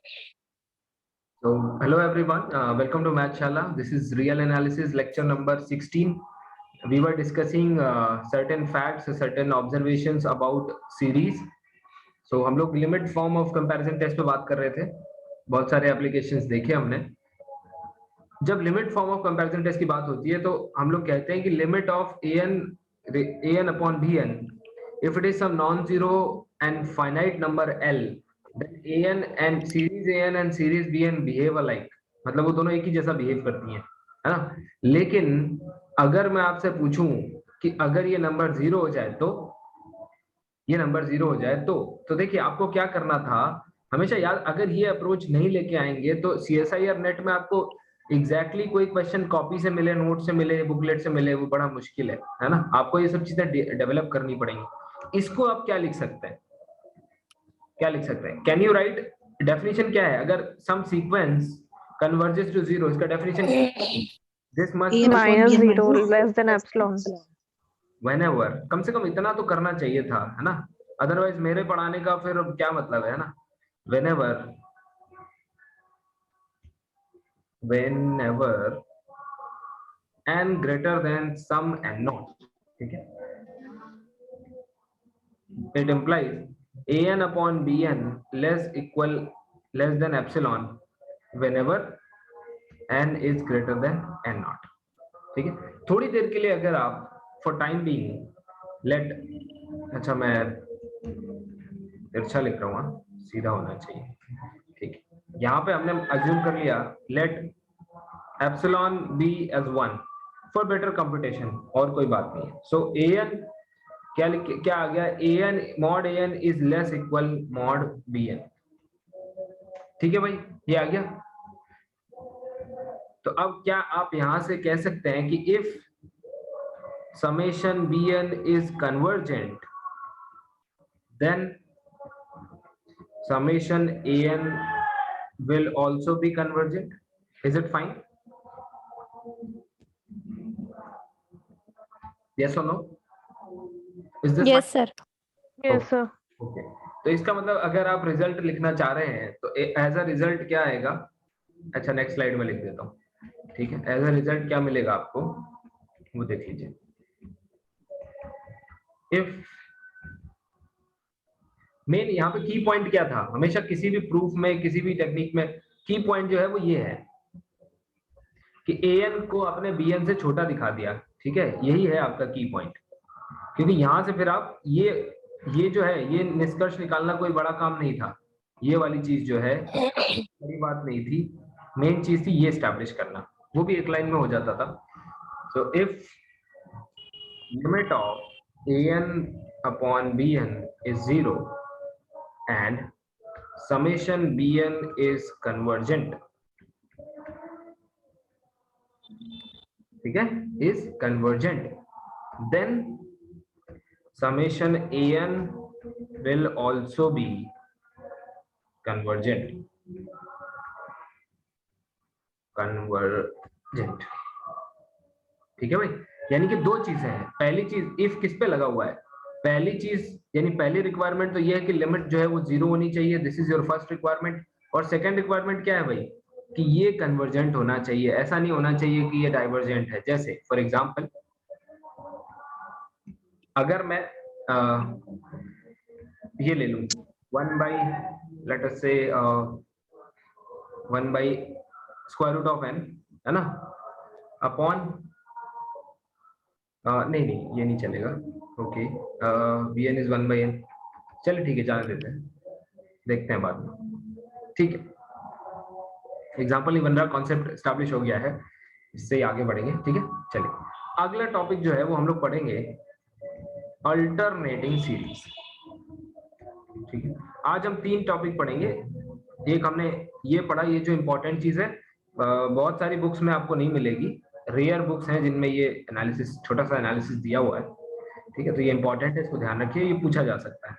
So, hello everyone, welcome to Mathshala. This is Real Analysis lecture number 16. We were discussing certain facts, certain observations about series. So, हम लोग limit form of comparison test पे बात कर रहे थे. बहुत सारे एप्लीकेशंस देखे हमने. जब limit form of comparison test की बात होती है तो हम लोग कहते हैं कि limit of an upon bn, if it is some non-zero and finite number l, then an and series bn behave alike. मतलब वो दोनों एक ही जैसा बिहेव करती हैं, है ना. लेकिन अगर मैं आपसे पूछूं कि अगर ये नंबर जीरो हो जाए तो, ये नंबर जीरो हो जाए तो देखिए आपको क्या करना था. हमेशा याद, अगर ये अप्रोच नहीं लेके आएंगे तो सीएसआई और नेट में आपको एग्जैक्टली कोई क्वेश्चन कॉपी से मिले, नोट से मिले, बुकलेट से मिले, वो बड़ा मुश्किल है ना. आपको ये सब चीजें डेवलप करनी पड़ेंगी. इसको आप क्या लिख सकते हैं, क्या लिख सकते हैं? कैन यू राइट डेफिनेशन क्या है? अगर सम सीक्वेंस कन्वर्जेस टू जीरो, इसका definition this must minus 0 less than epsilon. whenever, कम से कम इतना तो करना चाहिए था, है ना. अदरवाइज मेरे पढ़ाने का फिर क्या मतलब है ना. whenever n greater than some n naught, ठीक है, it implies an upon bn less than epsilon whenever n is greater than n naught. ठीक है. थोड़ी देर के लिए अगर आप फॉर टाइम बीइंग लेट, अच्छा मैं तिरछा लिख रहा हूँ, सीधा होना चाहिए, ठीक है. यहाँ पे हमने अज्यूम कर लिया let epsilon be as 1 for better computation, और कोई बात नहीं है. सो an क्या आ गया, an mod an is less equal mod bn. ठीक है भाई, ये आ गया. तो अब क्या आप यहां से कह सकते हैं कि if summation bn is convergent, then summation an will also be convergent. Is it fine? Yes or no? Is this Yes, sir. Yes, sir. Okay. तो इसका मतलब अगर आप रिजल्ट लिखना चाह रहे हैं तो एज अ रिजल्ट क्या आएगा. अच्छा नेक्स्ट स्लाइड में लिख देता हूँ, ठीक है. एज अ रिजल्ट क्या मिलेगा आपको, वो देख लीजिए. इफ मेन यहाँ पे की पॉइंट क्या था, हमेशा किसी भी प्रूफ में, किसी भी टेक्निक में की पॉइंट जो है वो ये है कि an को आपने bn से छोटा दिखा दिया. ठीक है, यही है आपका की पॉइंट. क्योंकि यहां से फिर आप ये जो है, ये निष्कर्ष निकालना कोई बड़ा काम नहीं था. ये वाली चीज जो है बड़ी बात नहीं थी. मेन चीज थी ये एस्टैब्लिश करना, वो भी एक लाइन में हो जाता था. So if limit of an upon bn is 0 and summation bn is convergent, ठीक है, is convergent, then summation an will also be convergent. ठीक है भाई. यानी कि दो चीजें हैं. पहली चीज इफ किस पे लगा हुआ है, पहली चीज यानी पहली रिक्वायरमेंट तो ये है कि लिमिट जो है वो जीरो होनी चाहिए. This is your first requirement. और सेकंड रिक्वायरमेंट क्या है भाई, कि ये कन्वर्जेंट होना चाहिए. ऐसा नहीं होना चाहिए कि ये डाइवर्जेंट है. जैसे फॉर एग्जांपल अगर मैं ये ले लूं 1 बाई लेट अस से 1 by square root of n, है ना, अपॉन नहीं ये नहीं चलेगा. Okay, bn is 1 by n. चलिए ठीक है, जाने देते हैं, देखते हैं बाद में. ठीक है, एग्जाम्पल नहीं बन रहा, कॉन्सेप्ट एस्टैब्लिश हो गया है, इससे आगे बढ़ेंगे. ठीक है, चलिए अगला टॉपिक जो है वो हम लोग पढ़ेंगे अल्टरनेटिंग सीरीज. ठीक है, आज हम 3 टॉपिक पढ़ेंगे. एक हमने ये पढ़ा, ये जो इंपॉर्टेंट चीज है बहुत सारी बुक्स में आपको नहीं मिलेगी, रेयर बुक्स हैं जिनमें ये एनालिसिस, छोटा सा एनालिसिस दिया हुआ है. ठीक है, तो ये इंपॉर्टेंट है, इसको ध्यान रखिए, ये पूछा जा सकता है.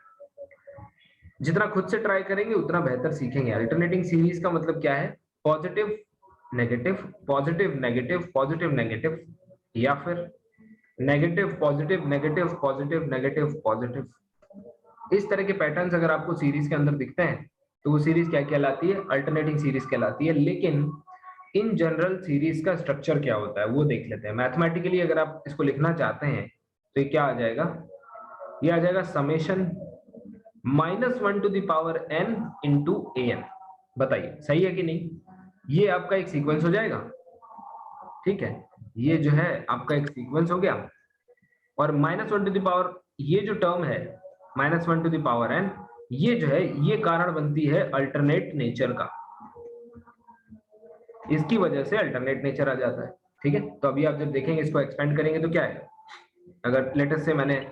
जितना खुद से ट्राई करेंगे उतना बेहतर सीखेंगे. अल्टरनेटिंग सीरीज का मतलब क्या है, positive negative, positive negative, positive negative, या फिर negative positive, negative positive, negative positive. इस तरह के पैटर्न्स अगर आपको सीरीज के अंदर दिखते हैं तो वो सीरीज क्या कहलाती है? अल्टरनेटिंग सीरीज कहलाती है। लेकिन इन जनरल सीरीज का स्ट्रक्चर क्या होता है वो देख लेते हैं। मैथमेटिकली अगर आप इसको लिखना चाहते हैं तो ये क्या आ जाएगा? ये आ जाएगा समेशन -1 n इंटू an। बताइए सही है कि नहीं? ये आपका एक सीक्वेंस हो जाएगा, ठीक है, ये जो है आपका एक सीक्वेंस हो गया। और -1 ये जो टर्म है -1 n, ये जो है ये कारण बनती है अल्टरनेट नेचर का। इसकी वजह से अल्टरनेट नेचर आ जाता है, ठीक है। तो अभी आप जब देखेंगे इसको एक्सपेंड करेंगे तो क्या है? अगर लेटेस्ट से मैंने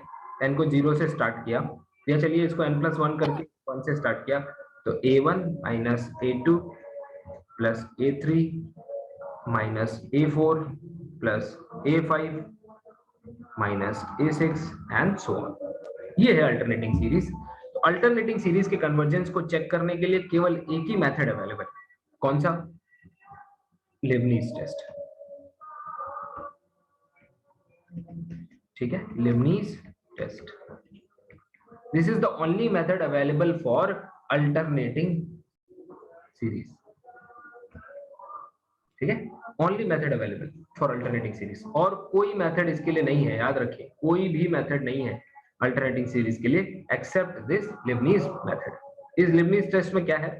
n को 0 से स्टार्ट किया, या चलिए इसको n+1 करके 1 से स्टार्ट किया, तो a1 minus a2 plus a3 minus a4 plus a5 minus a6 and so on. ये है अल्टरनेटिंग सीरीज। तो अल्टरनेटिंग सीरीज के कन्वर्जेंस को चेक करने के लिए केवल एक ही मेथड अवेलेबल है। कौन सा? लेबनीज टेस्ट, ठीक है, Leibniz test. This is the only method available for alternating series, ठीक है, only method available for alternating series. और कोई मेथड इसके लिए नहीं है, याद रखिए, कोई भी मेथड नहीं है अल्टरनेटिंग सीरीज के लिए एक्सेप्ट दिस लेबनीज मेथड। इस लेबनीज टेस्ट में क्या है?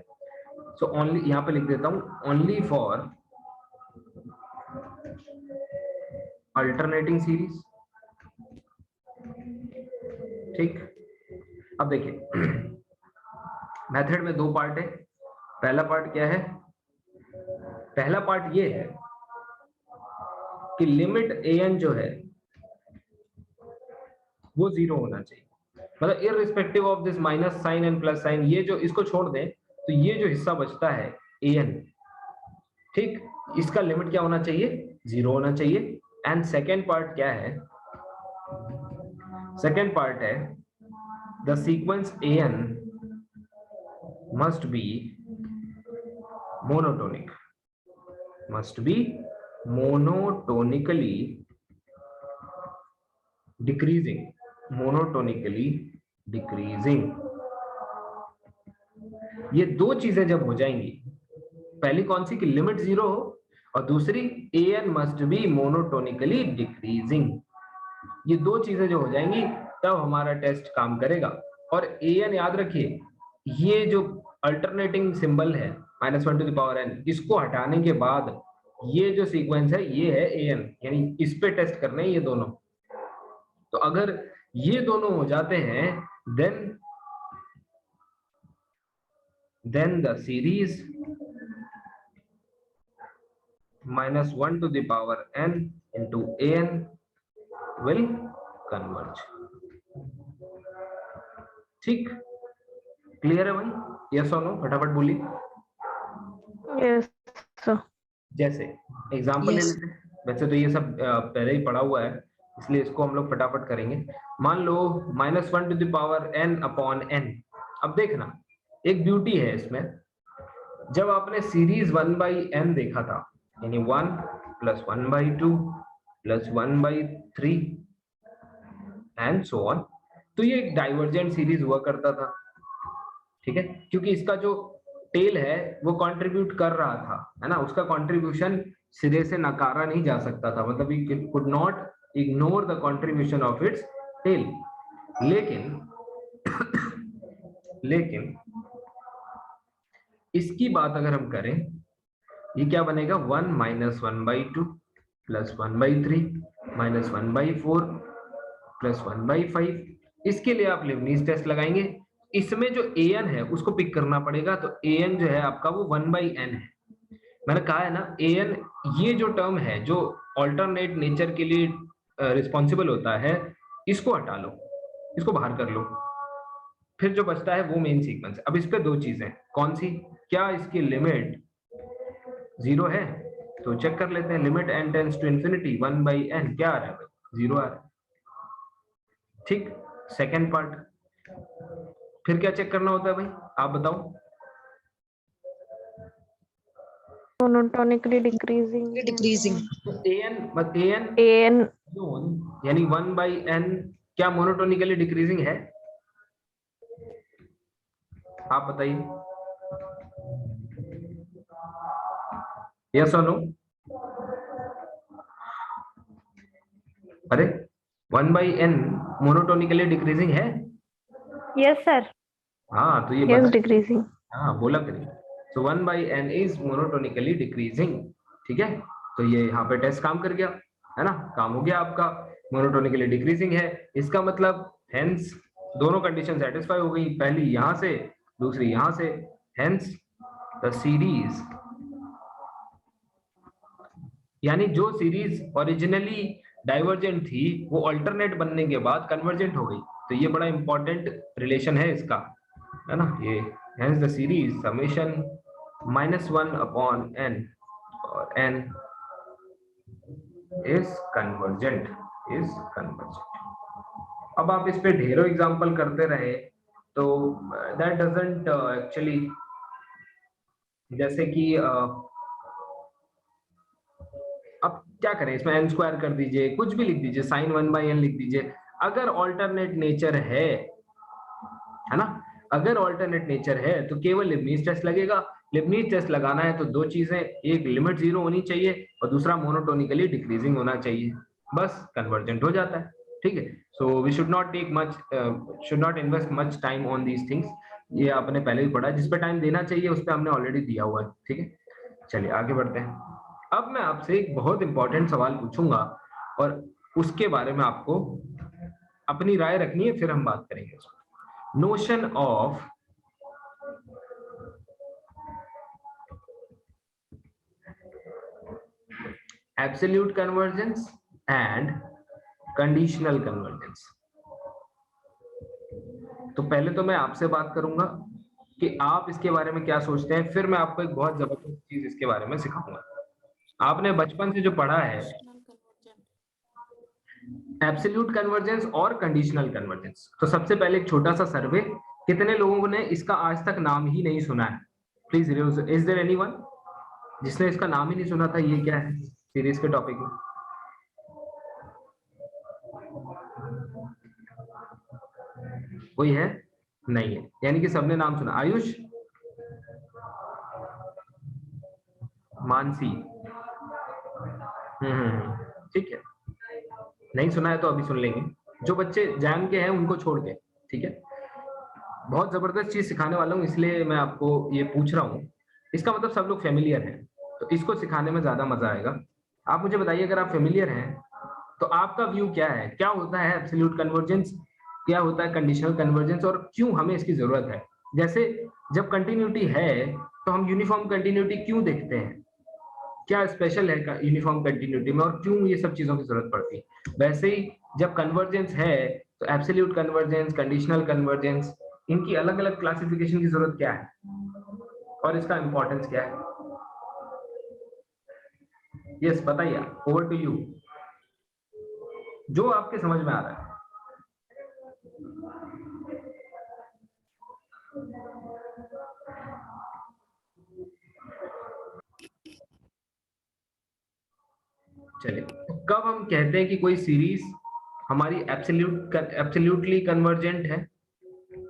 सो ओनली, यहां पे लिख देता हूं, ओनली फॉर अल्टरनेटिंग सीरीज, ठीक। अब देखिए मेथड में दो पार्ट है। पहला पार्ट क्या है? पहला पार्ट ये है कि लिमिट an जो है वो 0 होना चाहिए, मतलब irrespective of this minus sign and plus sign, ये जो इसको छोड़ दें तो ये जो हिस्सा बचता है an, ठीक, इसका लिमिट क्या होना चाहिए? 0 होना चाहिए। एंड सेकेंड पार्ट क्या है? सेकेंड पार्ट है the sequence an must be monotonic, must be monotonically decreasing, monotonically decreasing। ये दो चीजें जब हो जाएंगी, पहली कौन सी? कि लिमिट 0 हो, और दूसरी an must be monotonically decreasing। ये दो चीजें जो हो जाएंगी तब हमारा टेस्ट काम करेगा। और an याद रखिए, ये जो अल्टरनेटिंग सिंबल है -1 n, इसको हटाने के बाद ये जो सीक्वेंस है ये है an, यानी इस पे टेस्ट करने ये दोनों। तो अगर ये दोनों हो जाते हैं then the series -1 n into an will converge। ठीक, क्लियर है भाई? यस और नो? फटाफट बोलिए। Yes, sir. जैसे एग्जांपल ले Yes. लेते हैं, वैसे तो ये सब पहले ही पढ़ा हुआ है, इसलिए इसको हम लोग फटाफट करेंगे। मान लो -1 अपॉन n। अब देखना, एक ब्यूटी है इसमें, जब आपने सीरीज 1/n देखा था, यानी 1 + 1/2 + 1/3 एंड सो ऑन, तो ये एक डाइवर्जेंट सीरीज हुआ करता था, ठीक है, क्योंकि इसका जो टेल है वो कंट्रीब्यूट कर रहा था, है ना, उसका कंट्रीब्यूशन सिरे से नकारा नहीं जा सकता था, मतलब we could not ignore the contribution of its tail. लेकिन इसकी बात अगर हम करें, ये क्या बनेगा? 1 - 1/2 + 1/3 - 1/4 + 1/5। इसके लिए आप लेबनीज टेस्ट लगाएंगे। इसमें जो an है उसको पिक करना पड़ेगा, तो an जो है आपका वो 1/n है। मैंने कहा है ना, an ये जो टर्म है जो ऑल्टरनेट नेचर के लिए रिस्पॉन्सिबल होता है, इसको हटा लो, इसको बाहर कर लो, फिर जो बचता है वो मेन सीक्वेंस है। अब इस पे दो चीजें, कौन सी? क्या इसकी लिमिट 0 है? तो चेक कर लेते हैं, limit n tends to infinity 1/n, क्या आ रहा है भाई? 0 आ रहा है, ठीक। सेकेंड पार्ट, फिर क्या चेक करना होता है भाई, आप बताओ? Monotonically decreasing. Decreasing. तो an An यानी 1/n क्या मोनोटोनिकली डिक्रीजिंग है? आप बताइए। यस और नो? अरे 1/n मोनोटोनिकली डिक्रीजिंग है? यस सर, हाँ तो ये यस बता, डिक्रीजिंग। हाँ बोला करिए। सो 1/n इज मोनोटोनिकली डिक्रीजिंग। ठीक है, तो ये यहाँ पे टेस्ट काम कर गया, है ना, काम हो गया आपका, मोनोटोनिकली डिक्रीजिंग है। इसका मतलब हेंस दोनों कंडीशन सेटिस्फाई हो गई, पहली यहाँ से, दूसरी यहाँ से। हेंस द सीरीज, यानी जो सीरीज ओरिजिनली डाइवर्जेंट थी वो अल्टरनेट बनने के बाद कन्वर्जेंट हो गई। तो ये बड़ा इंपॉर्टेंट रिलेशन है इसका, है ना ये। Hence the series summation -1/n और n is convergent, is convergent. अब आप इस पे ढेरों एग्जांपल करते रहे तो दैट डजंट एक्चुअली, जैसे कि अब क्या करें, इसमें n स्क्वायर कर दीजिए, कुछ भी लिख दीजिए, साइन 1/n लिख दीजिए। अगर ऑल्टरनेट नेचर है ना, अगर ऑल्टरनेट नेचर है तो केवल लिबनीज टेस्ट लगेगा। लिबनीज टेस्ट लगाना है तो दो चीजें, एक लिमिट 0 होनी चाहिए और दूसरा मोनोटोनिकली डिक्रीजिंग होना चाहिए, बस कन्वर्जेंट हो जाता है। ठीक है, so we should not take much, should not invest much time on these things. ये आपने पहले भी पढ़ा, जिस पे टाइम देना चाहिए उस पे हमने ऑलरेडी दिया हुआ है। ठीक है, चलिए आगे बढ़ते हैं। अब मैं आपसे एक बहुत इंपॉर्टेंट सवाल पूछूंगा और उसके बारे में आपको अपनी राय रखनी है, फिर हम बात करेंगे। Notion of absolute convergence and conditional convergence. तो पहले तो मैं आपसे बात करूंगा कि आप इसके बारे में क्या सोचते हैं, फिर मैं आपको एक बहुत जबरदस्त चीज इसके बारे में सिखाऊंगा। आपने बचपन से जो पढ़ा है एब्सोल्यूट कन्वर्जेंस और कंडीशनल कन्वर्जेंस, तो सबसे पहले एक छोटा सा सर्वे, कितने लोगों ने इसका आज तक नाम ही नहीं सुना है? प्लीज, इज देयर एनीवन जिसने इसका नाम ही नहीं सुना था? ये क्या है सीरीज के टॉपिक में? कोई है? नहीं है, यानी कि सबने नाम सुना। आयुष, मानसी, ठीक है, नहीं सुना है तो अभी सुन लेंगे। जो बच्चे जैम के हैं उनको छोड़ के, ठीक है। बहुत जबरदस्त चीज सिखाने वाला हूँ, इसलिए मैं आपको ये पूछ रहा हूँ। इसका मतलब सब लोग फेमिलियर हैं, तो इसको सिखाने में ज्यादा मजा आएगा। आप मुझे बताइए, अगर आप फेमिलियर हैं तो आपका व्यू क्या है, क्या होता है एब्सोल्यूट कन्वर्जेंस, क्या होता है कंडीशनल कन्वर्जेंस, और क्यों हमें इसकी जरूरत है? जैसे जब कंटिन्यूटी है तो हम यूनिफॉर्म कंटिन्यूटी क्यों देखते हैं? क्या स्पेशल है यूनिफॉर्म कंटिन्यूटी में, और क्यों ये सब चीजों की जरूरत पड़ती है? वैसे ही जब कन्वर्जेंस है तो एब्सोल्यूट कन्वर्जेंस, कंडीशनल कन्वर्जेंस, इनकी अलग अलग क्लासिफिकेशन की जरूरत क्या है और इसका इंपॉर्टेंस क्या है? यस बताइए, ओवर टू यू, जो आपके समझ में आ रहा है। चलिए, तो कब हम कहते हैं कि कोई सीरीज हमारी एब्सोल्यूटली कन्वर्जेंट है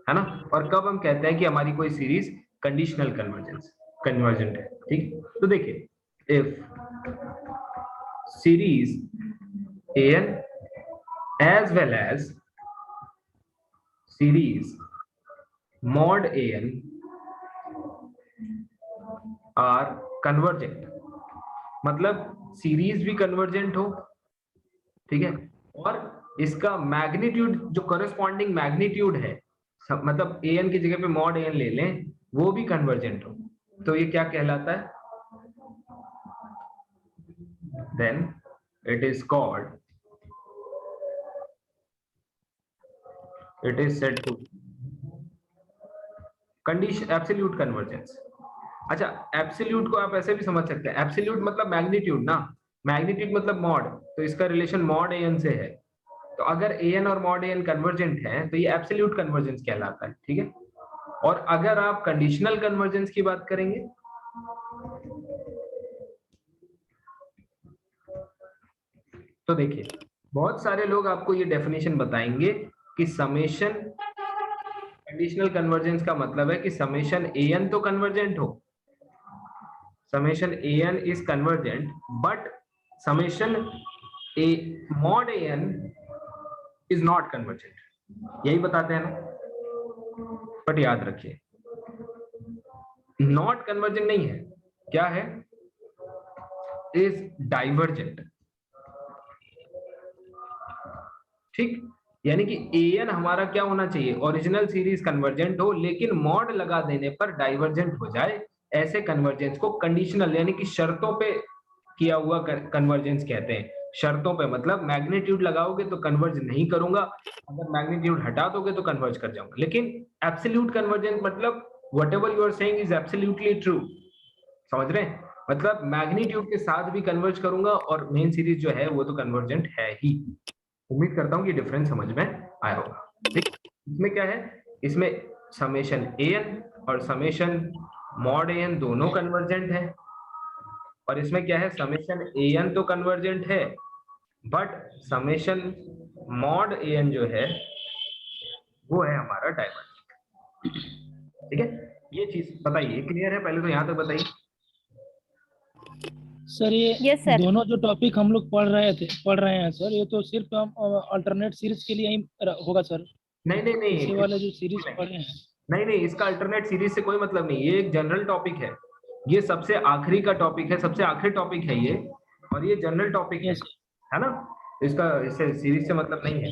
ना, और कब हम कहते हैं कि हमारी कोई सीरीज कंडीशनल कन्वर्जेंट है? ठीक, तो देखिए, if series an as well as series mod an are convergent, मतलब सीरीज भी कन्वर्जेंट हो, ठीक है, और इसका मैग्नीट्यूड, जो करस्पॉन्डिंग मैग्नीट्यूड है, मतलब an की जगह पे मॉड an ले लें, वो भी कन्वर्जेंट हो, तो ये क्या कहलाता है? Then it is called, it is said to condition absolute convergence. अच्छा, एब्सोल्यूट को आप ऐसे भी समझ सकते हैं, एब्सोल्यूट मतलब मैग्नीट्यूड ना, मैग्नीट्यूड मतलब मॉड, तो इसका रिलेशन मॉड an से है। तो अगर an और मॉड an कन्वर्जेंट है तो ये एब्सोल्यूट कन्वर्जेंस कहलाता है, ठीक है। और अगर आप कंडीशनल कन्वर्जेंस की बात करेंगे तो देखिए, बहुत सारे लोग आपको ये डेफिनेशन बताएंगे कि समेशन, कंडीशनल कन्वर्जेंस का मतलब है कि समेशन an तो कन्वर्जेंट हो, summation an is convergent but summation a mod an is not convergent, यही बताते हैं ना। बट याद रखिए नॉट कन्वर्जेंट नहीं है, क्या है, इज डाइवर्जेंट। ठीक, यानी कि an हमारा क्या होना चाहिए, ओरिजिनल सीरीज कन्वर्जेंट हो लेकिन मॉड लगा देने पर डाइवर्जेंट हो जाए, ऐसे कन्वर्जेंस को कंडीशनल यानी कि शर्तों पे किया हुआ कन्वर्जेंस कहते हैं। शर्तों पे मतलब मैग्नीट्यूड लगाओगे तो कन्वर्ज नहीं करूंगा, अगर मैग्नीट्यूड हटा दोगे तो कन्वर्ज कर जाऊंगा। लेकिन एब्सोल्यूट कन्वर्जेंस मतलब whatever you are saying is absolutely true, समझ रहे हैं, मतलब मैग्नीट्यूड के साथ भी कन्वर्ज करूंगा और मेन सीरीज जो है वो तो कन्वर्जेंट है ही। उम्मीद करता हूं कि डिफरेंस समझ में आया होगा। ठीक, इसमें क्या है, इसमें समेशन an और समेशन मॉड an दोनों कन्वर्जेंट है, और इसमें क्या है, समेशन an तो कन्वर्जेंट है बट समेशन मॉड an जो है वो है हमारा डाइवर्जेंट। ठीक है, ये चीज बताइए, क्लियर है? पहले तो यहाँ तक बताइए। सर ये Yes, sir. दोनों जो टॉपिक हम लोग पढ़ रहे हैं सर, ये तो सिर्फ हम अल्टरनेट सीरीज के लिए ही होगा सर? नहीं नहीं नहीं, पीछे वाले जो सीरीज पढ़े हैं नहीं नहीं, इसका अल्टरनेट सीरीज से कोई मतलब नहीं, ये एक जनरल टॉपिक है, ये सबसे आखिरी का टॉपिक है, सबसे आखिरी टॉपिक है ये, और ये जनरल टॉपिक है ना, इसका इससे सीरीज से मतलब नहीं है।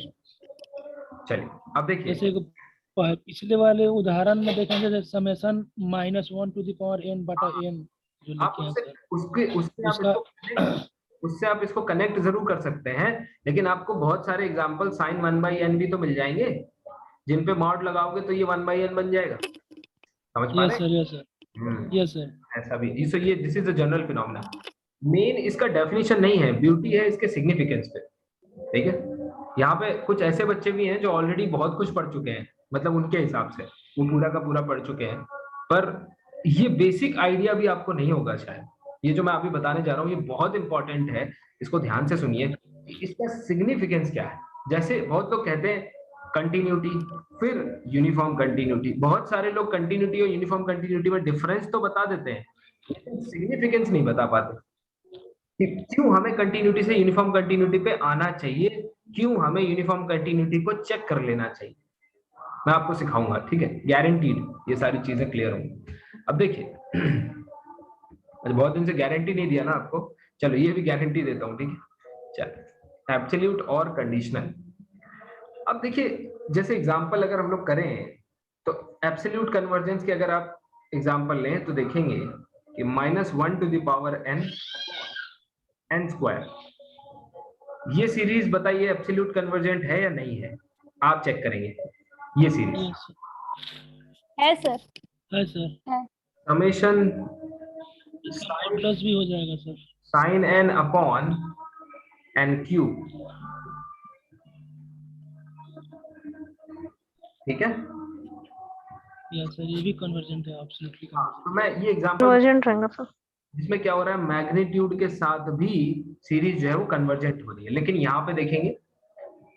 चलिए अब देखिए, जैसे पिछले वाले उदाहरण में देखेंगे summation -1 to the power n बटा n जो आप लिखे हैं सर, उससे आप इसको कनेक्ट जरूर कर सकते हैं, लेकिन आपको बहुत सारे एग्जांपल sin 1/n भी तो मिल जाएंगे, जिन पे मॉड लगाओगे तो ये 1/n बन जाएगा, समझ पा रहे हैं? Yes sir, yes sir. ऐसा भी इस ये this is a general phenomena. Main इसका डेफिनेशन नहीं है, ब्यूटी है इसके सिग्निफिकेंस पे। ठीक है, यहाँ पे कुछ ऐसे बच्चे भी हैं जो ऑलरेडी बहुत कुछ पढ़ चुके हैं, मतलब उनके हिसाब से वो पूरा का पूरा पढ़ चुके हैं, पर ये बेसिक आइडिया भी आपको नहीं होगा शायद। ये जो मैं अभी बताने जा रहा हूँ ये बहुत इंपॉर्टेंट है, इसको ध्यान से सुनिए। इसका सिग्निफिकेंस क्या है, जैसे बहुत लोग कहते हैं कंटिन्यूटी फिर यूनिफॉर्म कंटिन्यूटी, बहुत सारे लोग कंटिन्यूटी और यूनिफॉर्म कंटिन्यूटी में डिफरेंस तो बता देते हैं लेकिन सिग्निफिकेंस नहीं बता पाते कि क्यों हमें कंटिन्यूटी से यूनिफॉर्म कंटिन्यूटी पे आना चाहिए, क्यों हमें यूनिफॉर्म कंटिन्यूटी को चेक कर लेना चाहिए। मैं आपको सिखाऊंगा, ठीक है, गारंटीड ये सारी चीजें क्लियर होंगी। अब देखिए बहुत दिन से गारंटी नहीं दिया ना आपको, चलो ये भी गारंटी देता हूँ, ठीक है। चलो एब्सोल्यूट और कंडीशनल। अब देखिए जैसे एग्जांपल अगर हम लोग करें तो एब्सोल्यूट कन्वर्जेंस के अगर आप एग्जांपल लें तो देखेंगे कि -1 to the power n square, ये सीरीज बताइए एब्सोल्यूट कन्वर्जेंट है या नहीं है, आप चेक करेंगे ये सीरीज है सर। है सर, समेशन प्लस भी हो जाएगा sir, sin n upon n cube, ठीक है। यस सर, ये भी कन्वर्जेंट है, एब्सोल्युटली तो मैं ये एग्जांपल कन्वर्जेंट रहेगा सर। जिसमें क्या हो रहा है, मैग्नीट्यूड के साथ भी सीरीज जो है वो कन्वर्जेंट हो रही है, लेकिन यहाँ पे देखेंगे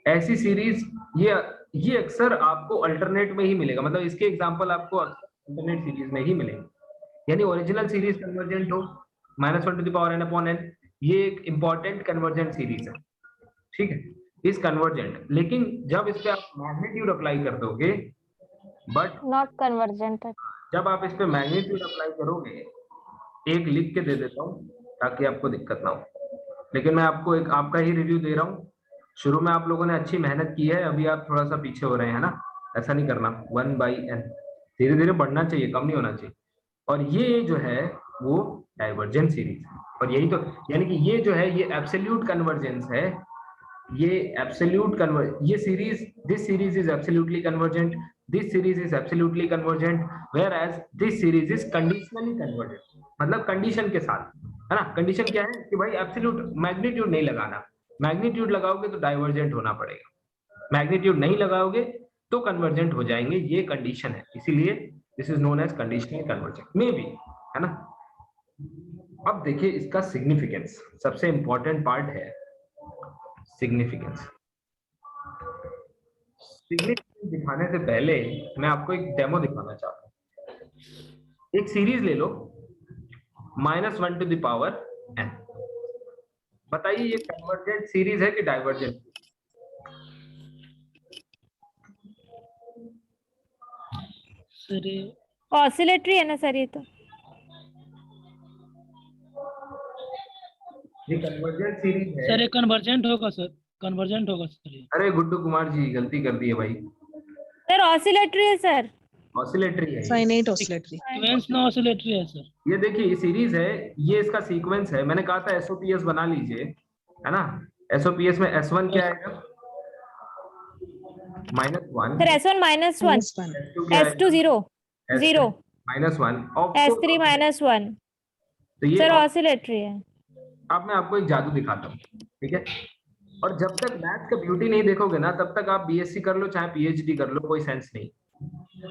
ऐसी सीरीज ये अक्सर आपको अल्टरनेट में ही मिलेगा, मतलब इसके एग्जांपल आपको अल्टरनेट सीरीज में ही मिलेंगे, यानी ओरिजिनल सीरीज कन्वर्जेंट हो -1 to the power n upon n, ये एक इंपॉर्टेंट कन्वर्जेंट सीरीज है, ठीक है, इस कन्वर्जेंट। लेकिन जब इस पे आप मैग्नीट्यूड अप्लाई कर दोगे, बट नॉट कन्वर्जेंट है। जब आप इस पे मैग्नीट्यूड अप्लाई करोगे, एक लिख के दे देता हूँ ताकि आपको दिक्कत ना हो, लेकिन मैं आपको एक आपका ही रिव्यू दे रहा हूँ। शुरू में आप लोगों ने अच्छी मेहनत की है, अभी आप थोड़ा सा पीछे हो रहे हैं ना, ऐसा नहीं करना। 1/n धीरे धीरे बढ़ना चाहिए, कम नहीं होना चाहिए। और ये जो है वो डाइवर्जेंट सीरीज है, और यही तो यानी कि ये जो है ये एब्सोल्यूट कन्वर्जेंस है, ये एब्सोल्यूट ये series, this series is absolutely convergent, this series is absolutely convergent, whereas this series is conditionally convergent, मतलब कंडीशन के साथ, है ना। कंडीशन क्या है कि भाई एब्सोल्यूट मैग्नीट्यूड नहीं लगाना, मैग्नीट्यूड लगाओगे तो डाइवर्जेंट होना पड़ेगा, मैग्नीट्यूड नहीं लगाओगे तो कन्वर्जेंट हो जाएंगे, ये कंडीशन है, इसीलिए this is known as conditional convergent may be, है ना। अब देखिए इसका सिग्निफिकेंस, सबसे इंपॉर्टेंट पार्ट है सिग्निफिकेंस। सिग्निफिकेंस दिखाने से पहले मैं आपको एक डेमो दिखाना चाहता हूँ। एक सीरीज ले लो -1 टू द पावर n। बताइए ये कन्वर्जेंट सीरीज है कि डाइवर्जेंट? सर ऑसिलेटरी है ना सर ये तो? ये कन्वर्जेंट सीरीज है। सर ये कन्वर्जेंट होगा सर, कन्वर्जेंट होगा सर ये। अरे गुड्डू कुमार जी गलती कर दी है भाई, सर ऑसिलेटरी है सर। ऑसिलेटरी है ये। Finite oscillatory. सीक्वेंस में ऑसिलेटरी है सर। ये देखिए ये सीरीज है, ये इसका सीक्वेंस है। मैंने कहा था एसओपीएस बना लीजिए, है ना। एसओपीएस में S1 क्या आएगा? -1। सर S1 -1, -1 S2 क्या S2 आएगा? 0 0, -1। S3 -1। तो ये सर ऑसिलेटरी है। अब मैं आपको एक जादू दिखाता हूँ, ठीक है। और जब तक मैथ्स का ब्यूटी नहीं देखोगे ना, तब तक आप बीएससी कर लो चाहे पीएचडी कर लो, कोई सेंस नहीं।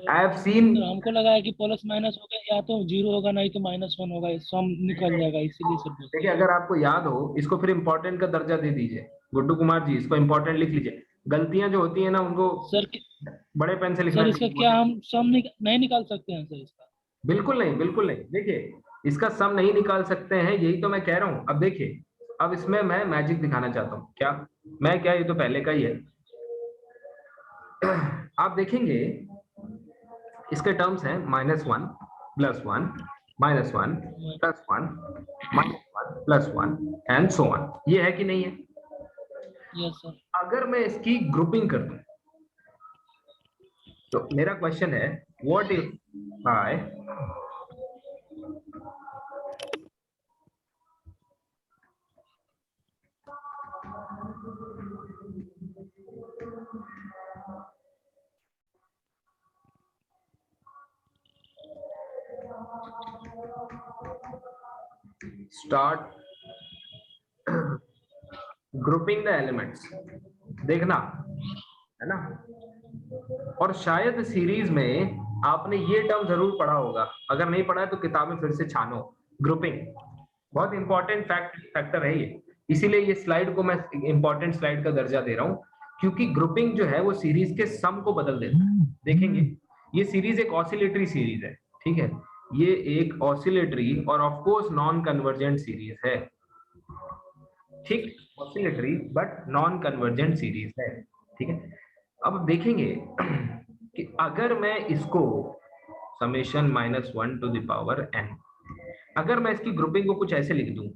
I have seen. सर हमको लगा है कि प्लस माइनस हो गया, या तो 0 होगा नहीं तो -1 होगा, सम निकल जाएगा, इसीलिए सर बोलते देखिए अगर आपको याद हो, इसको फिर इंपॉर्टेंट का दर्जा दे दीजिए गुड्डू कुमार जी, इसको इंपॉर्टेंट लिख लीजिए। गलतियां जो होती है ना उनको सर। बड़े पेन से लिखना सर इसका चाहिए। क्या हम सम नहीं निकाल सकते हैं सर इसका? बिल्कुल नहीं, बिल्कुल नहीं। देखिए इसका सम नहीं निकाल सकते हैं, यही तो मैं कह रहा हूँ। अब देखिए, अब इसमें मैं मैजिक दिखाना चाहता हूँ। क्या मैं क्या, ये तो पहले का ही है। आप देखेंगे इसके टर्म्स हैं -1 +1 -1 +1 +1 एंड सो ऑन। ये है कि नहीं है? Yes sir. अगर मैं इसकी ग्रुपिंग कर दूं, तो मेरा क्वेश्चन है what if I start grouping the elements। देखना है ना। और शायद सीरीज में आपने ये टर्म जरूर पढ़ा होगा, अगर नहीं पढ़ा है तो किताबें फिर से छानो। ग्रुपिंग बहुत इंपॉर्टेंट फैक्टर है ये, इसीलिए ये स्लाइड को मैं इंपॉर्टेंट स्लाइड का दर्जा दे रहा हूँ, क्योंकि ग्रुपिंग जो है वो सीरीज के सम को बदल देता है। देखेंगे ये सीरीज एक ऑसिलेटरी सीरीज है, ठीक है। ये एक ऑसिलेटरी और of course non convergent series है, ठीक। Oscillatory but non convergent series है, ठीक है। अब देखेंगे कि अगर मैं इसको summation -1 to the power n, अगर मैं इसकी ग्रुपिंग को कुछ ऐसे लिख दूं,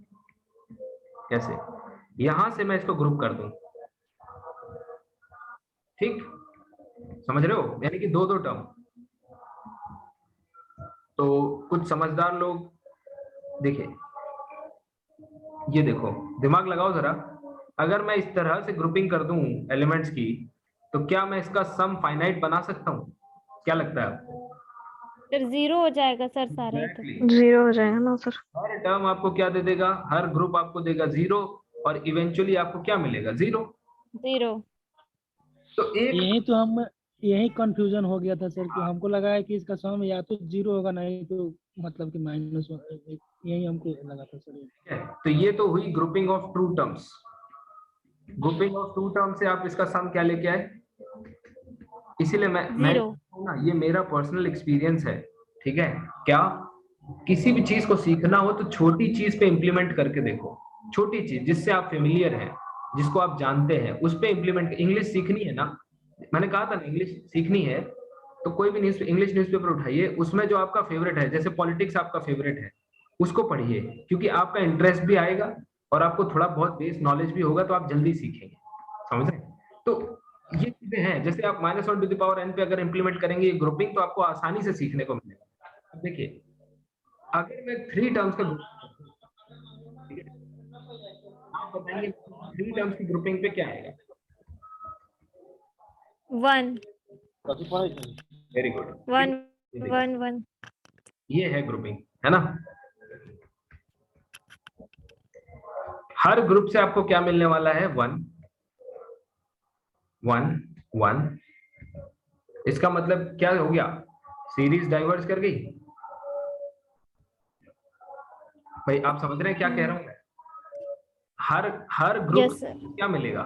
कैसे, यहां से मैं इसको ग्रुप कर दूं, ठीक, समझ रहे हो, यानी कि दो टर्म। तो कुछ समझदार लोग देखिए, ये देखो, दिमाग लगाओ जरा। अगर मैं इस तरह से ग्रुपिंग कर दूं एलिमेंट्स की, तो क्या मैं इसका सम फाइनाइट बना सकता हूं? क्या लगता है आपको? सर 0 हो जाएगा सर सारे तो। Exactly। 0 हो जाएगा ना सर। हर टर्म आपको क्या दे देगा? हर ग्रुप आपको देगा 0, और इवेंचुअली आपको क्या मिलेगा? 0। 0। तो एक यही कंफ्यूजन हो गया था सर, कि हमको लगा है कि इसका सम या तो 0 होगा नहीं तो मतलब कि -1, यही हमको लगा था सर। तो ये तो हुई grouping of true terms. Grouping of true term से आप इसका सम क्या लेके आए? इसीलिए मैं 0। ना, ये मेरा पर्सनल एक्सपीरियंस है, ठीक है। क्या किसी भी चीज को सीखना हो तो छोटी चीज पे इंप्लीमेंट करके देखो। छोटी चीज जिससे आप फेमिलियर हैं, जिसको आप जानते हैं, उस पे इंप्लीमेंट। इंग्लिश सीखनी है ना, मैंने कहा था ना, इंग्लिश सीखनी है तो कोई भी इंग्लिश न्यूज़पेपर उठाइए, उसमें जो आपका फेवरेट है, जैसे पॉलिटिक्स आपका फेवरेट है, उसको पढ़िए, क्योंकि आपका इंटरेस्ट भी आएगा और आपको थोड़ा बहुत बेस नॉलेज भी होगा, तो आप जल्दी सीखेंगे। समझ रहे? तो ये चीजें हैं, जैसे आप -1 टू द पावर n पे अगर इंप्लीमेंट करेंगे ग्रुपिंग, तो आपको आसानी से सीखने को मिलेगा। अब देखिए, अगर मैं 3 टर्म्स का ठीक है, आप बताएंगे 3 टर्म्स की ग्रुपिंग पे क्या आएगा? 1 वेरी गुड। 1 1 1। ये है ग्रुपिंग, है ना। हर ग्रुप से आपको क्या मिलने वाला है? 1 1 1। इसका मतलब क्या हो गया? सीरीज डाइवर्ज कर गई। भाई आप समझ रहे हैं क्या कह रहा हूं मैं? हर ग्रुप यस सर। क्या मिलेगा,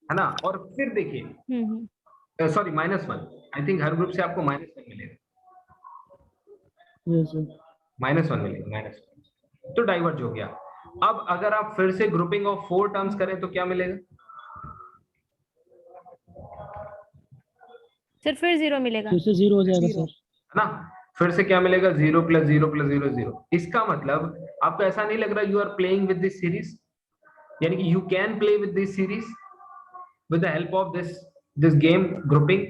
है ना। और फिर देखिए, sorry -1, I think her group से आपको -1 मिलेगा। Yes sir. -1 मिलेगा, -1 तो डाइवर्ज हो गया। अब अगर आप फिर से ग्रुपिंग ऑफ 4 टर्म्स करें तो क्या मिलेगा? सर फिर 0 मिलेगा। फिर से 0 हो जाएगा सर। है ना? फिर से क्या मिलेगा? 0 + 0 + 0 0। इसका मतलब आपको ऐसा नहीं लग रहा you are playing with this series, यानी कि you can play with this series with the help of this game grouping.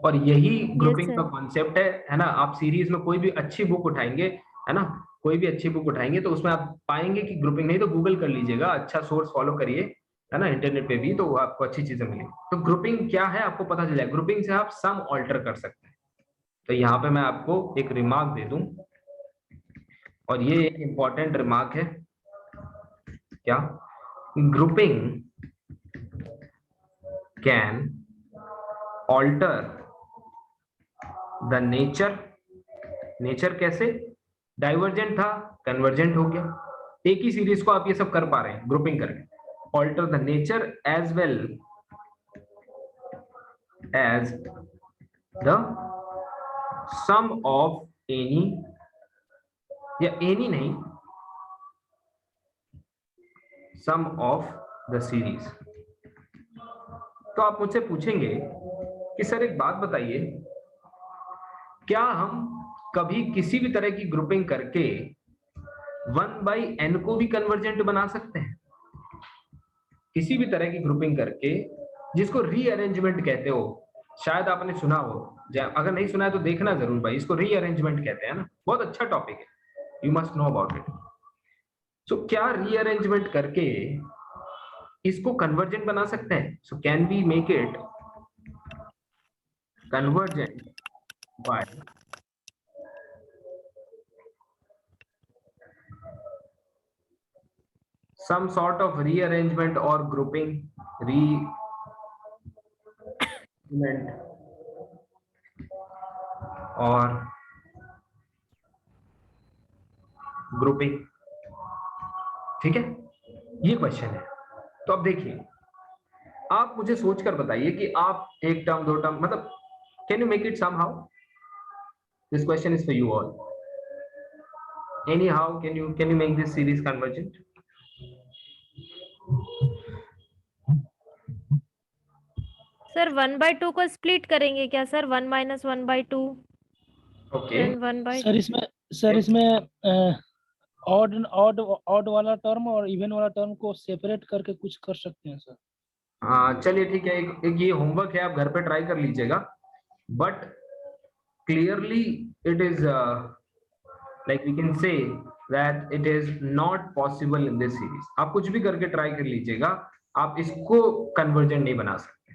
और यही ग्रुपिंग sir. का कॉन्सेप्ट है ना? आप सीरीज में कोई भी अच्छी बुक उठाएंगे, है ना, कोई भी अच्छी बुक उठाएंगे तो उसमें आप पाएंगे कि ग्रुपिंग, नहीं तो गूगल कर लीजिएगा, अच्छा सोर्स फॉलो करिए, है ना, इंटरनेट पे भी, तो आपको अच्छी चीजें मिलेंगी। तो ग्रुपिंग क्या है आपको पता चल जाएगा। ग्रुपिंग से आप सम ऑल्टर कर सकते हैं। तो यहाँ पे मैं आपको एक रिमार्क दे दूं, और ये एक इंपॉर्टेंट रिमार्क है। क्या? Grouping can alter the nature कैसे? डाइवर्जेंट था, कन्वर्जेंट हो गया। एक ही सीरीज को आप ये सब कर पा रहे हैं ग्रुपिंग करके। Alter the nature as well as the sum of any, या एनी नहीं, सम ऑफ द सीरीज। तो आप मुझसे पूछेंगे कि सर एक बात बताइए, क्या हम कभी किसी भी तरह की ग्रुपिंग करके 1/n को भी कन्वर्जेंट बना सकते हैं? किसी भी तरह की ग्रुपिंग करके, जिसको रीअरेंजमेंट कहते हो, शायद आपने सुना हो, अगर नहीं सुना है तो देखना जरूर भाई, इसको रीअरेंजमेंट कहते हैं ना, बहुत अच्छा टॉपिक है, you must know about it. So क्या रीअरेंजमेंट करके इसको कन्वर्जेंट बना सकते हैं? So can we make it convergent by some sort of rearrangement or grouping, rearrangement or grouping? ठीक है, ये क्वेश्चन है। तो अब देखिए, आप मुझे सोचकर बताइए कि आप एक टर्म, दो टर्म, मतलब can you make it somehow? This question is for you all. Any how can you make this series convergent? Sir 1/2 को स्प्लिट करेंगे क्या सर? 1 - 1/2 okay, then 1/2। सर इसमें ऑड वाला टर्म और इवन वाला टर्म को सेपरेट करके कुछ कर सकते हैं सर। हाँ चलिए ठीक है, एक ये होमवर्क है, आप घर पे ट्राई कर लीजिएगा, but clearly it is like we can say that it is not possible in this series। आप कुछ भी करके ट्राई कर लीजिएगा, आप इसको कन्वर्जेंट नहीं बना सकते।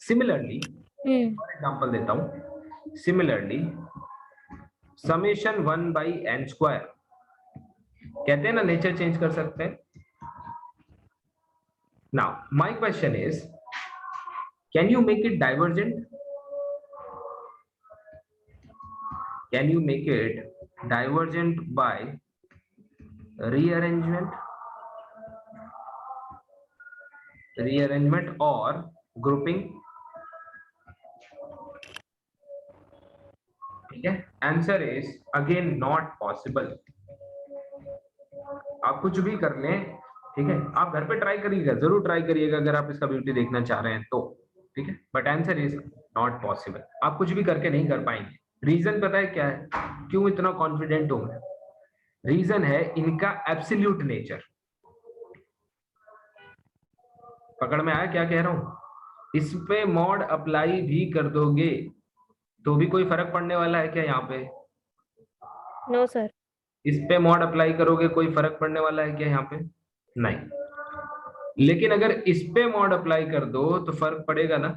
सिमिलरली फॉर एग्जांपल देता हूं, सिमिलरली समेशन 1/n², कहते हैं ना नेचर चेंज कर सकते हैं। Now my question is, can you make it divergent? Can you make it divergent by rearrangement or grouping? ठीक है, answer is again not possible. आप कुछ भी कर लें, ठीक है, आप घर पे ट्राई करिएगा, जरूर ट्राई करिएगा अगर आप इसका ब्यूटी देखना चाह रहे हैं तो, ठीक है, but answer is not possible. आप कुछ भी करके नहीं कर पाएंगे। रीजन पता है क्या है, क्यों इतना कॉन्फिडेंट हूं मैं? रीजन है इनका एब्सोल्यूट नेचर। पकड़ में आया क्या कह रहा हूं? इस पे मॉड अप्लाई भी कर दोगे तो भी कोई फर्क पड़ने वाला है क्या यहाँ पे? No sir. इस पे मॉड अप्लाई करोगे कोई फर्क पड़ने वाला है क्या यहाँ पे? नहीं। लेकिन अगर इस पे मॉड अप्लाई कर दो तो फर्क पड़ेगा ना।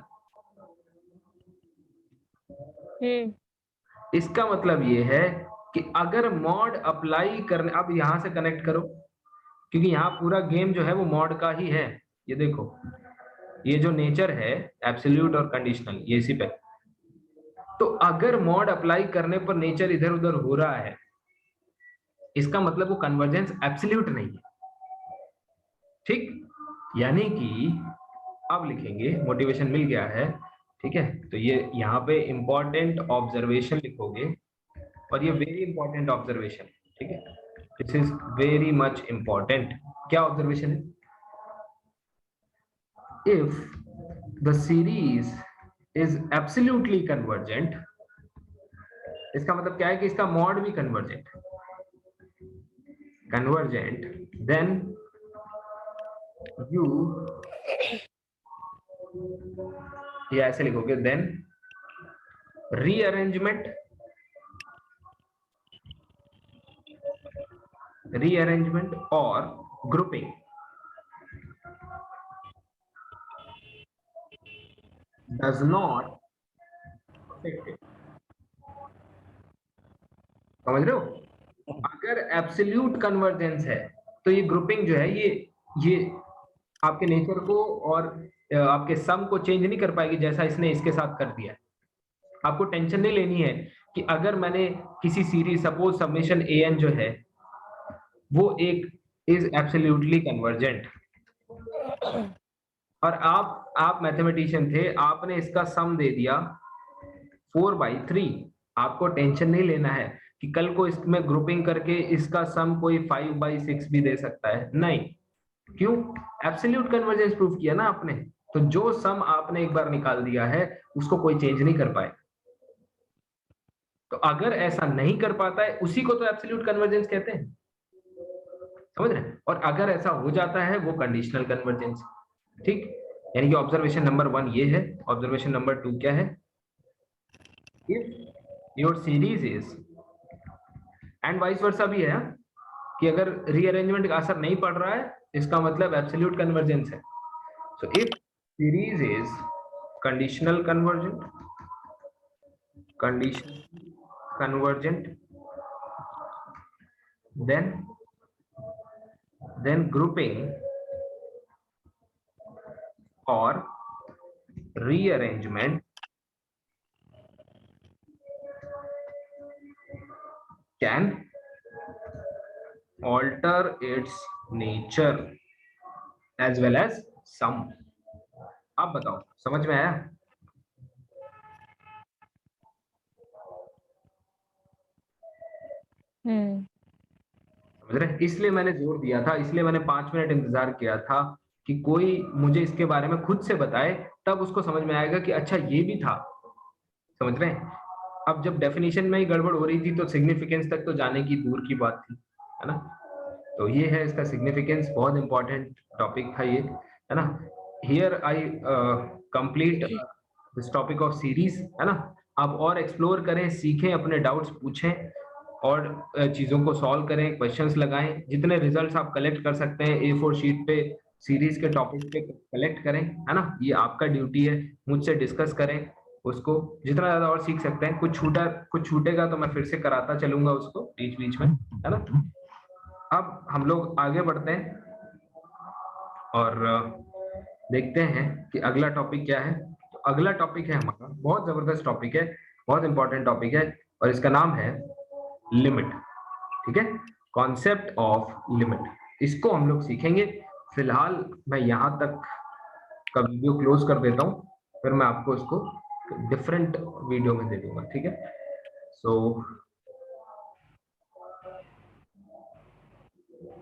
इसका मतलब ये है कि अगर मॉड अप्लाई करने, अब यहां से कनेक्ट करो, क्योंकि यहाँ पूरा गेम जो है वो मॉड का ही है। ये देखो, ये जो नेचर है एब्सोल्यूट और कंडीशनल, ये इसी पे। तो अगर मॉड अप्लाई करने पर नेचर इधर उधर हो रहा है, इसका मतलब वो कन्वर्जेंस एब्सोल्यूट नहीं है। ठीक, यानी कि अब लिखेंगे, मोटिवेशन मिल गया है, ठीक है, तो ये यहाँ पे इंपॉर्टेंट ऑब्जर्वेशन लिखोगे, और ये वेरी इंपॉर्टेंट ऑब्जर्वेशन, ठीक है, this is very much important. क्या ऑब्जर्वेशन है? If the series is absolutely convergent, इसका मतलब क्या है कि इसका मॉड भी कन्वर्जेंट, देन यू, ये ऐसे लिखोगे, देन रीअरेंजमेंट और grouping does not affect it। समझ रहे हो? अगर एब्सोल्यूट कन्वर्जेंस है तो ये ग्रुपिंग जो है ये आपके नेचर को और आपके सम को चेंज नहीं कर पाएगी, जैसा इसने इसके साथ कर दिया। आपको टेंशन नहीं लेनी है कि अगर मैंने किसी सीरीज, सपोज समेशन an जो है वो एक इज एब्सोल्युटली कन्वर्जेंट, और आप मैथमेटिशियन थे, आपने इसका सम दे दिया 4/3, आपको टेंशन नहीं लेना है कि कल को इसमें ग्रुपिंग करके इसका सम कोई 5/6 भी दे सकता है, नहीं। क्यों? एब्सोल्यूट कन्वर्जेंस प्रूफ किया ना आपने, तो जो सम आपने एक बार निकाल दिया है उसको कोई चेंज नहीं कर पाए। तो अगर ऐसा नहीं कर पाता है उसी को तो एब्सोल्यूट कन्वर्जेंस कहते हैं, समझ रहे हैं? और अगर ऐसा हो जाता है वो कंडीशनल कन्वर्जेंस, ठीक। यानी कि ऑब्जर्वेशन नंबर 1 ये है। ऑब्जर्वेशन नंबर 2 क्या है? If your series is, and vice versa भी है कि अगर रीअरेंजमेंट का असर नहीं पड़ रहा है इसका मतलब एब्सोल्यूट कन्वर्जेंस है। So if series is conditional convergent then grouping or rearrangement can alter its nature as well as sum। आप बताओ, समझ में आया? समझ रहे? इसलिए मैंने जोर दिया था, इसलिए मैंने 5 मिनट इंतजार किया था कि कोई मुझे इसके बारे में खुद से बताए, तब उसको समझ में आएगा कि अच्छा ये भी था। समझ रहे हैं? अब जब डेफिनेशन में ही गड़बड़ हो रही थी तो सिग्निफिकेंस तक तो जाने की दूर की बात थी, है ना? तो ये है इसका सिग्निफिकेंस, बहुत इंपॉर्टेंट टॉपिक था ये, है ना? Here I complete this topic of series, है ना? आप और एक्सप्लोर करें, सीखें, अपने डाउट्स पूछें और चीजों को सॉल्व करें, क्वेश्चंस लगाएं, जितने रिजल्ट्स आप कलेक्ट कर सकते हैं A4 शीट पे सीरीज के टॉपिक पे कलेक्ट करें, है ना? ये आपका ड्यूटी है, मुझसे डिस्कस करें उसको, जितना ज्यादा और सीख सकते हैं। कुछ छूटेगा तो मैं फिर से कराता चलूंगा उसको बीच बीच में, है ना? अब हम लोग आगे बढ़ते हैं और देखते हैं कि अगला टॉपिक क्या है। तो अगला टॉपिक है हमारा, बहुत जबरदस्त टॉपिक है, बहुत इंपॉर्टेंट टॉपिक है, और इसका नाम है लिमिट। ठीक है, कॉन्सेप्ट ऑफ लिमिट, इसको हम लोग सीखेंगे। फिलहाल मैं यहाँ तक का वीडियो क्लोज कर देता हूँ, फिर मैं आपको इसको डिफरेंट वीडियो में दे दूंगा। ठीक है, सो